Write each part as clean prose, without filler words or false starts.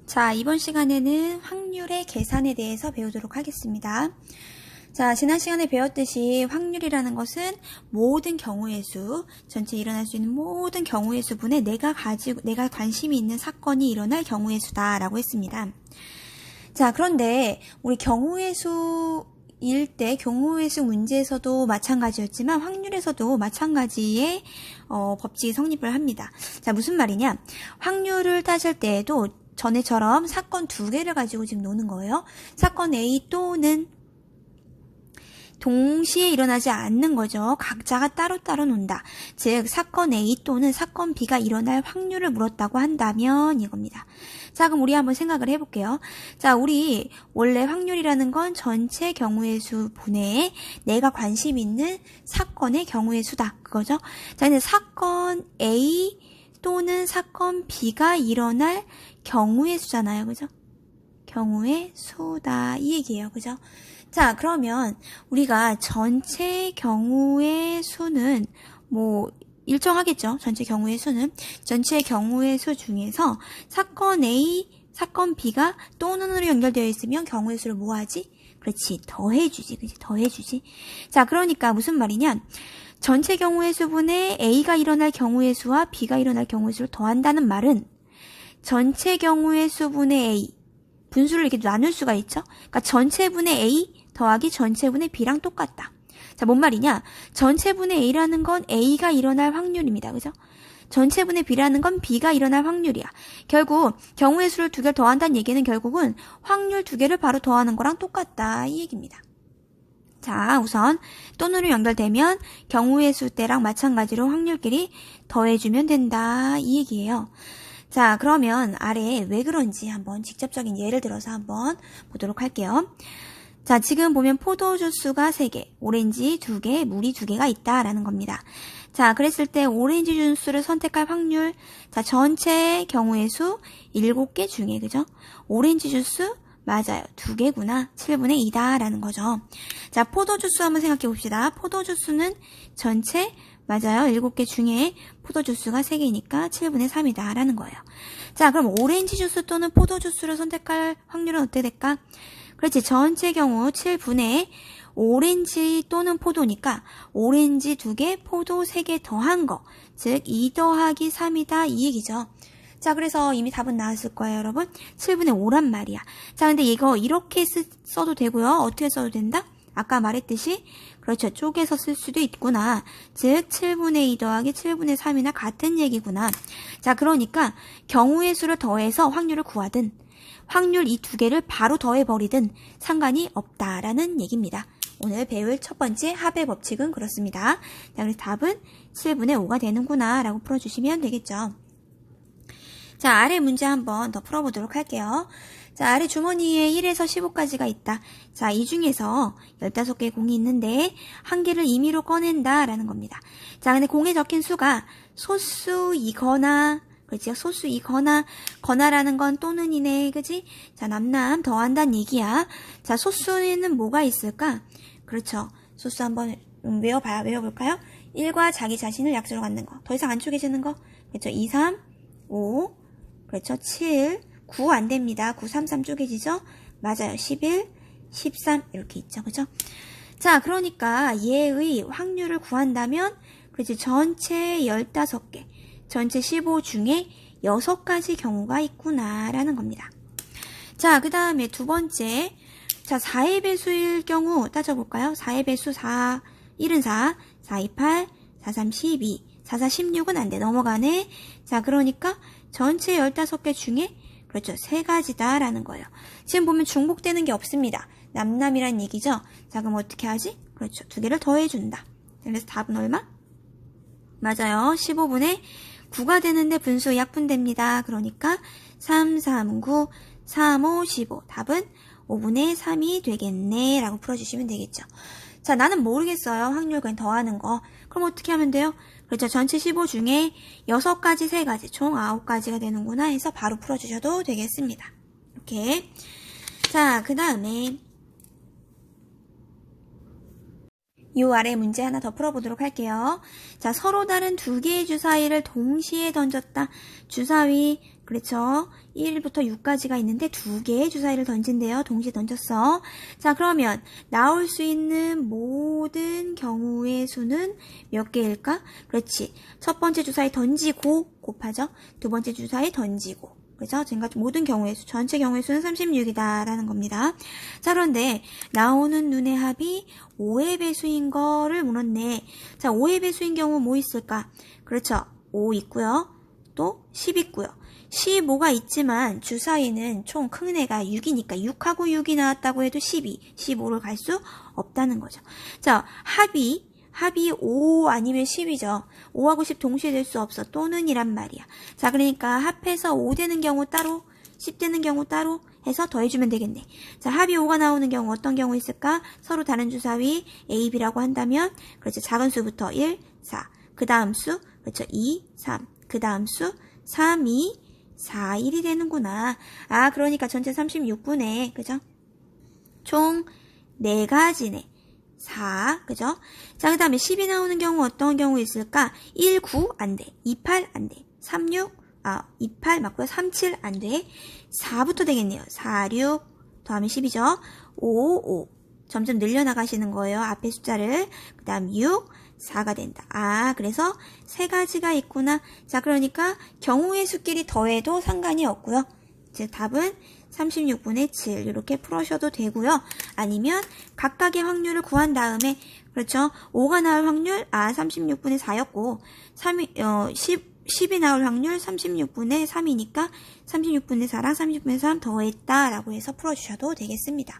자, 이번 시간에는 확률의 계산에 대해서 배우도록 하겠습니다. 자, 지난 시간에 배웠듯이 확률이라는 것은 모든 경우의 수, 전체 일어날 수 있는 모든 경우의 수분에 내가 관심이 있는 사건이 일어날 경우의 수다라고 했습니다. 자, 그런데 우리 경우의 수일 때 경우의 수 문제에서도 마찬가지였지만 확률에서도 마찬가지의 법칙이 성립을 합니다. 자, 무슨 말이냐? 확률을 따질 때에도 전에처럼 사건 두 개를 가지고 지금 노는 거예요. 사건 A 또는 동시에 일어나지 않는 거죠. 각자가 따로따로 논다. 즉 사건 A 또는 사건 B가 일어날 확률을 물었다고 한다면 이겁니다. 자, 그럼 우리 한번 생각을 해볼게요. 자, 우리 원래 확률이라는 건 전체 경우의 수 분의 내가 관심 있는 사건의 경우의 수다. 그거죠. 자, 근데 사건 A 또는 사건 B가 일어날 경우의 수잖아요. 그죠? 경우의 수다. 이 얘기예요. 그죠? 자, 그러면 우리가 전체 경우의 수는 일정하겠죠. 전체 경우의 수는. 전체 경우의 수 중에서 사건 A, 사건 B가 또는으로 연결되어 있으면 경우의 수를 뭐 하지? 그렇지. 더해주지. 그치? 더해주지. 자, 그러니까 무슨 말이냐? 전체 경우의 수분에 A가 일어날 경우의 수와 B가 일어날 경우의 수를 더한다는 말은 전체 경우의 수분의 A, 분수를 이렇게 나눌 수가 있죠? 그러니까 전체분의 A 더하기 전체분의 B랑 똑같다. 자, 뭔 말이냐? 전체분의 A라는 건 A가 일어날 확률입니다. 그죠? 전체분의 B라는 건 B가 일어날 확률이야. 결국 경우의 수를 두 개를 더한다는 얘기는 결국은 확률 두 개를 바로 더하는 거랑 똑같다. 이 얘기입니다. 자, 우선 또는으로 연결되면 경우의 수 때랑 마찬가지로 확률끼리 더해주면 된다. 이 얘기예요. 자, 그러면 아래에 왜 그런지 한번 직접적인 예를 들어서 한번 보도록 할게요. 자, 지금 보면 포도 주스가 3개, 오렌지 2개, 물이 2개가 있다라는 겁니다. 자, 그랬을 때 오렌지 주스를 선택할 확률, 자, 전체 경우의 수 7개 중에, 그죠? 오렌지 주스, 맞아요. 2개구나. 7분의 2다라는 거죠. 자, 포도 주스 한번 생각해 봅시다. 포도 주스는 전체, 맞아요. 7개 중에 포도 주스가 3개니까 7분의 3이다라는 거예요. 자, 그럼 오렌지 주스 또는 포도 주스를 선택할 확률은 어떻게 될까? 그렇지. 전체 경우 7분의 오렌지 또는 포도니까 오렌지 2개, 포도 3개 더한 거. 즉, 2 더하기 3이다. 이 얘기죠. 자, 그래서 이미 답은 나왔을 거예요, 여러분. 7분의 5란 말이야. 자, 근데 이거 이렇게 써도 되고요. 어떻게 써도 된다? 아까 말했듯이 그렇죠. 쪼개서 쓸 수도 있구나. 즉 7분의 2 더하기 7분의 3이나 같은 얘기구나. 자, 그러니까 경우의 수를 더해서 확률을 구하든 확률 이 두 개를 바로 더해버리든 상관이 없다라는 얘기입니다. 오늘 배울 첫 번째 합의 법칙은 그렇습니다. 자, 그래서 답은 7분의 5가 되는구나 라고 풀어주시면 되겠죠. 자, 아래 문제 한번 더 풀어보도록 할게요. 자, 아래 주머니에 1에서 15까지가 있다. 자, 이 중에서 15개의 공이 있는데 한 개를 임의로 꺼낸다라는 겁니다. 자, 근데 공에 적힌 수가 소수이거나, 그렇지? 소수이거나, 거나라는 건 또는이네, 그지? 자, 남남 더한다는 얘기야. 자, 소수에는 뭐가 있을까? 그렇죠. 소수 한번 외워볼까요? 1과 자기 자신을 약수로 갖는 거. 더 이상 안 쪼개지는 거. 그렇죠? 2, 3, 5, 그렇죠? 7, 9 안 됩니다. 9, 3, 3 쪼개지죠? 맞아요. 11, 13 이렇게 있죠. 그죠? 자, 그러니까 얘의 확률을 구한다면 그렇지. 전체 15개, 전체 15 중에 6가지 경우가 있구나라는 겁니다. 자, 그 다음에 두 번째. 자, 4의 배수일 경우 따져볼까요? 4의 배수 4, 1은 4, 4, 2, 8, 4, 3, 12, 4, 4, 16은 안 돼. 넘어가네. 자, 그러니까 전체 15개 중에 그렇죠. 3가지다라는 거예요. 지금 보면 중복되는 게 없습니다. 남남이란 얘기죠. 자, 그럼 어떻게 하지? 그렇죠. 2개를 더해준다. 그래서 답은 얼마? 맞아요. 15분의 9가 되는데 분수 약분됩니다. 그러니까 3, 3, 9, 3, 5, 15. 답은 5분의 3이 되겠네. 라고 풀어주시면 되겠죠. 자, 나는 모르겠어요. 확률 그냥 더하는 거. 그럼 어떻게 하면 돼요? 그렇죠. 전체 15 중에 6가지, 3가지, 총 9가지가 되는구나 해서 바로 풀어주셔도 되겠습니다. 이렇게. 자, 그 다음에 이 아래 문제 하나 더 풀어보도록 할게요. 자, 서로 다른 2개의 주사위를 동시에 던졌다. 주사위 그렇죠. 1부터 6까지가 있는데 2개의 주사위를 던진대요. 동시에 던졌어. 자, 그러면 나올 수 있는 모든 경우의 수는 몇 개일까? 그렇지. 첫 번째 주사위 던지고 곱하죠. 두 번째 주사위 던지고. 그죠? 지금까 모든 경우의 수, 전체 경우의 수는 36이다 라는 겁니다. 자, 그런데 나오는 눈의 합이 5의 배수인 거를 물었네. 자, 5의 배수인 경우 뭐 있을까? 그렇죠. 5 있고요. 또 10 있고요. 15가 있지만 주사위는 총 큰 애가 6이니까 6하고 6이 나왔다고 해도 12, 15를 갈 수 없다는 거죠. 자, 합이 5 아니면 10이죠. 5하고 10 동시에 될 수 없어. 또는 이란 말이야. 자, 그러니까 합해서 5 되는 경우 따로, 10 되는 경우 따로 해서 더해주면 되겠네. 자, 합이 5가 나오는 경우 어떤 경우 있을까? 서로 다른 주사위 A, B라고 한다면, 그렇죠. 작은 수부터 1, 4. 그 다음 수, 그렇죠. 2, 3. 그 다음 수, 3, 2, 4, 1이 되는구나. 아, 그러니까 전체 36분에, 그죠? 총 4가지네. 4, 그죠? 자, 그 다음에 10이 나오는 경우 어떤 경우 있을까? 1, 9, 안 돼. 2, 8, 안 돼. 3, 6, 2, 8 맞고요. 3, 7, 안 돼. 4부터 되겠네요. 4, 6, 더하면 10이죠? 5, 5. 점점 늘려나가시는 거예요. 앞에 숫자를. 그 다음 6, 4가 된다. 아, 그래서 3가지가 있구나. 자, 그러니까 경우의 수끼리 더해도 상관이 없고요. 즉, 답은 36분의 7 이렇게 풀으셔도 되고요. 아니면 각각의 확률을 구한 다음에 그렇죠. 5가 나올 확률 36분의 4였고 10이 나올 확률 36분의 3이니까 36분의 4랑 36분의 3 더했다라고 해서 풀어주셔도 되겠습니다.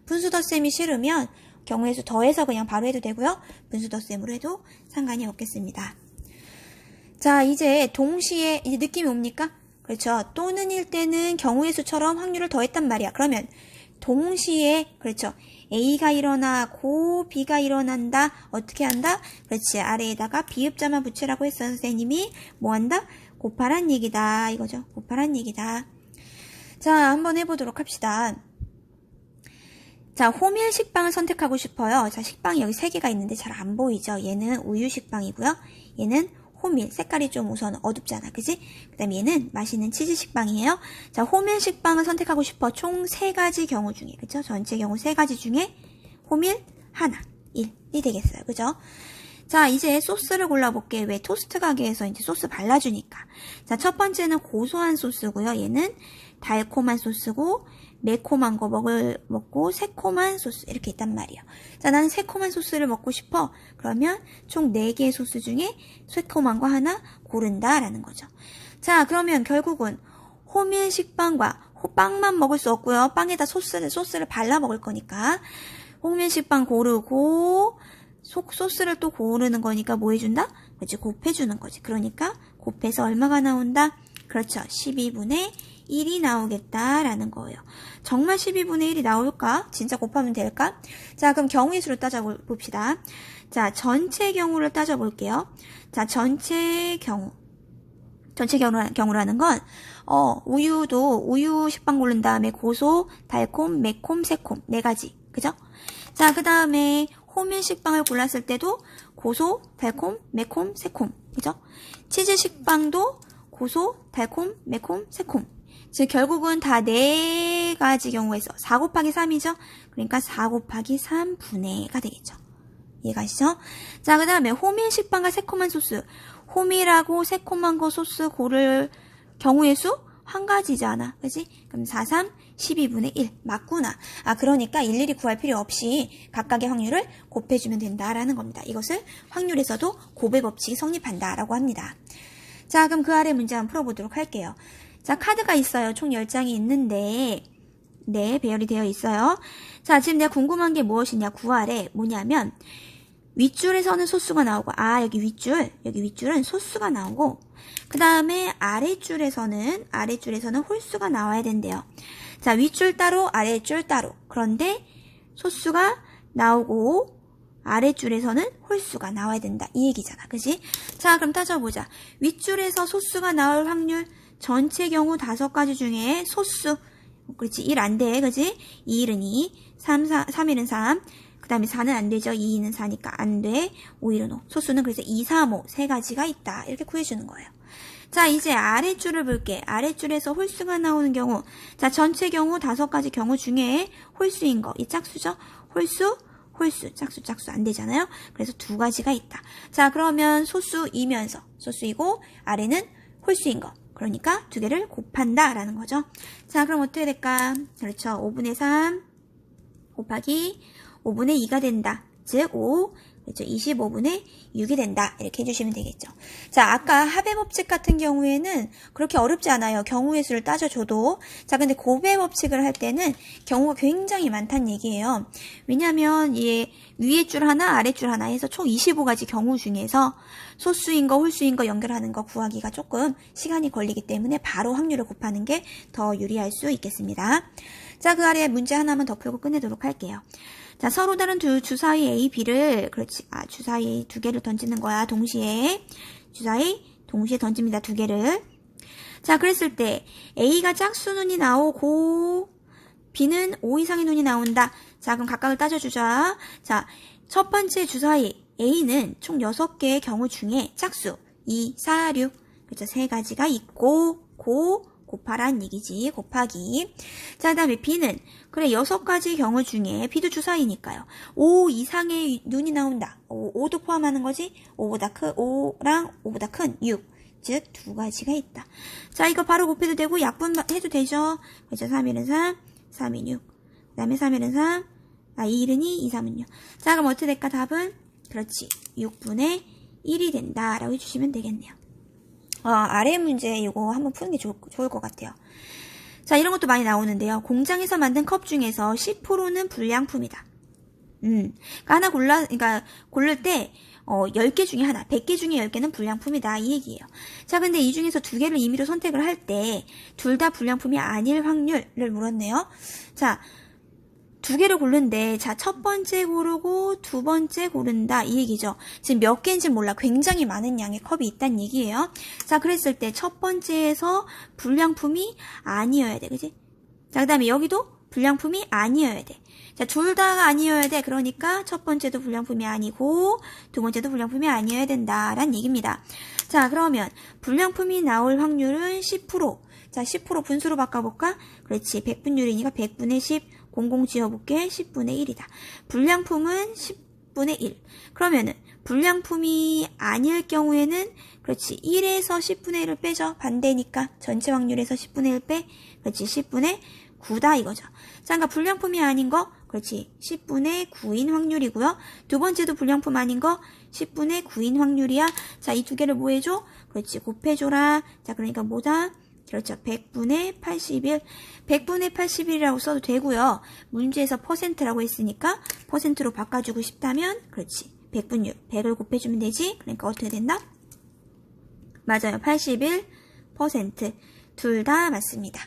분수 덧셈이 싫으면 경우의 수 더해서 그냥 바로 해도 되고요. 분수 덧셈으로 해도 상관이 없겠습니다. 자, 이제 동시에 이제 느낌이 옵니까? 그렇죠. 또는일 때는 경우의 수처럼 확률을 더했단 말이야. 그러면 동시에 그렇죠. A가 일어나고 B가 일어난다. 어떻게 한다? 그렇지. 아래에다가 비읍자만 붙이라고 했어. 선생님이 뭐 한다? 곱하란 얘기다. 이거죠. 곱하란 얘기다. 자, 한번 해보도록 합시다. 자, 호밀 식빵을 선택하고 싶어요. 자, 식빵이 여기 3개가 있는데 잘 안 보이죠? 얘는 우유 식빵이고요. 얘는 호밀, 색깔이 좀 우선 어둡잖아. 그지? 그 다음에 얘는 맛있는 치즈 식빵이에요. 자, 호밀 식빵을 선택하고 싶어. 총 3가지 경우 중에, 그죠? 전체 경우 3가지 중에 호밀 하나, 1이 되겠어요. 그죠? 자, 이제 소스를 골라볼게. 왜? 토스트 가게에서 이제 소스 발라주니까. 자, 첫 번째는 고소한 소스고요. 얘는 달콤한 소스고, 매콤한 거 먹고 새콤한 소스 이렇게 있단 말이에요. 자, 나는 새콤한 소스를 먹고 싶어. 그러면 총 4개의 소스 중에 새콤한 거 하나 고른다라는 거죠. 자, 그러면 결국은 호밀 식빵과 빵만 먹을 수 없고요. 빵에다 소스를 발라 먹을 거니까 호밀 식빵 고르고 소스를 또 고르는 거니까 뭐 해준다? 그렇지, 곱해주는 거지. 그러니까 곱해서 얼마가 나온다? 그렇죠. 12분의 1이 나오겠다라는 거예요. 정말 12분의 1이 나올까? 진짜 곱하면 될까? 자, 그럼 경우의 수를 따져봅시다. 자, 전체 경우를 따져볼게요. 자, 전체 경우라는 건, 우유 식빵 고른 다음에 고소, 달콤, 매콤, 새콤, 4가지. 그죠? 자, 그 다음에 호밀 식빵을 골랐을 때도 고소, 달콤, 매콤, 새콤. 그죠? 치즈 식빵도 고소, 달콤, 매콤, 새콤. 즉 결국은 다 4가지 경우에서 4 곱하기 3이죠. 그러니까 4 곱하기 3분의가 되겠죠. 이해가시죠? 자, 그 다음에 호밀 식빵과 새콤한 소스. 호밀하고 새콤한 거 소스 고를 경우의 수? 한 가지잖아. 그지? 그럼 4, 3, 12분의 1. 맞구나. 아, 그러니까 일일이 구할 필요 없이 각각의 확률을 곱해주면 된다라는 겁니다. 이것을 확률에서도 곱의 법칙이 성립한다라고 합니다. 자, 그럼 그 아래 문제 한번 풀어보도록 할게요. 자, 카드가 있어요. 총 10장이 있는데, 네, 배열이 되어 있어요. 자, 지금 내가 궁금한 게 무엇이냐, 9아래 뭐냐면, 윗줄에서는 소수가 나오고, 여기 윗줄은 소수가 나오고, 그 다음에 아랫줄에서는 홀수가 나와야 된대요. 자, 윗줄 따로, 아랫줄 따로. 그런데, 소수가 나오고, 아랫줄에서는 홀수가 나와야 된다. 이 얘기잖아. 그지? 자, 그럼 따져보자. 윗줄에서 소수가 나올 확률, 전체 경우 5가지 중에 소수. 그렇지. 1 안 돼. 그지? 2일은 2. 3일은 3. 그 다음에 4는 안 되죠. 2는 4니까 안 돼. 5일은 5. 소수는 그래서 2, 3, 5. 3가지가 있다. 이렇게 구해주는 거예요. 자, 이제 아랫줄을 볼게. 아랫줄에서 홀수가 나오는 경우. 자, 전체 경우 5가지 경우 중에 홀수인 거. 이 짝수죠? 홀수, 짝수 안 되잖아요? 그래서 2가지가 있다. 자, 그러면 소수이면서 소수이고 아래는 홀수인 거. 그러니까 2개를 곱한다 라는 거죠. 자, 그럼 어떻게 될까? 그렇죠. 5분의 3 곱하기 5분의 2가 된다. 즉 5, 그렇죠. 25분의 6이 된다. 이렇게 해주시면 되겠죠. 자, 아까 합의 법칙 같은 경우에는 그렇게 어렵지 않아요. 경우의 수를 따져줘도. 자, 근데 곱의 법칙을 할 때는 경우가 굉장히 많다는 얘기예요. 왜냐하면 얘 위에 줄 하나, 아래 줄 하나 해서 총 25가지 경우 중에서 소수인 거, 홀수인 거 연결하는 거 구하기가 조금 시간이 걸리기 때문에 바로 확률을 곱하는 게 더 유리할 수 있겠습니다. 자, 그 아래 문제 하나만 더 풀고 끝내도록 할게요. 자, 서로 다른 두 주사위 A, B를, 그렇지. 주사위 2개를 던지는 거야. 동시에. 주사위 동시에 던집니다. 2개를. 자, 그랬을 때 A가 짝수 눈이 나오고 B는 5 이상의 눈이 나온다. 자, 그럼 각각을 따져주자. 자, 첫 번째 주사위 A는 총 6개의 경우 중에 짝수 2, 4, 6. 그렇죠. 3가지가 있고, 곱하란 얘기지. 곱하기. 자, 그 다음에 B는 그래 6가지 경우 중에 B도 주사위니까요. 5 이상의 눈이 나온다. 5도 포함하는 거지. 5랑 5보다 큰 6. 즉 2가지가 있다. 자, 이거 바로 곱해도 되고 약분해도 되죠. 그래서 3일은 3, 3인 6. 그 다음에 3일은 3, 2일은 2, 2, 3은 6. 자, 그럼 어떻게 될까? 답은 그렇지. 6분의 1이 된다. 라고 해주시면 되겠네요. 아래 문제 이거 한번 푸는 게 좋을 것 같아요. 자, 이런 것도 많이 나오는데요. 공장에서 만든 컵 중에서 10%는 불량품이다. 그러니까 고를 때 10개 중에 하나, 100개 중에 10개는 불량품이다. 이 얘기예요. 자, 근데 이 중에서 2개를 임의로 선택을 할 때 둘 다 불량품이 아닐 확률을 물었네요. 자, 2개를 고른데, 자, 첫 번째 고르고 2번째 고른다. 이 얘기죠. 지금 몇 개인지 몰라. 굉장히 많은 양의 컵이 있다는 얘기예요. 자, 그랬을 때 첫 번째에서 불량품이 아니어야 돼. 그지? 자, 그 다음에 여기도 불량품이 아니어야 돼. 자, 둘 다가 아니어야 돼. 그러니까 첫 번째도 불량품이 아니고 두 번째도 불량품이 아니어야 된다라는 얘기입니다. 자, 그러면 불량품이 나올 확률은 10%. 자, 10% 분수로 바꿔볼까? 그렇지. 100분율이니까 100분의 10. 00 지어볼게. 10분의 1이다. 불량품은 10분의 1. 그러면은 불량품이 아닐 경우에는 그렇지. 1에서 10분의 1을 빼죠. 반대니까 전체 확률에서 10분의 1 빼. 그렇지. 10분의 9다 이거죠. 자, 그러니까 불량품이 아닌 거 그렇지. 10분의 9인 확률이고요. 두 번째도 불량품 아닌 거 10분의 9인 확률이야. 자, 이 2개를 뭐 해줘? 그렇지. 곱해줘라. 자, 그러니까 뭐다? 그렇죠. 100분의 81. 100분의 81이라고 써도 되고요. 문제에서 퍼센트라고 했으니까 퍼센트로 바꿔주고 싶다면 그렇지. 100분율. 100을 곱해주면 되지. 그러니까 어떻게 된다? 맞아요. 81%. 둘 다 맞습니다.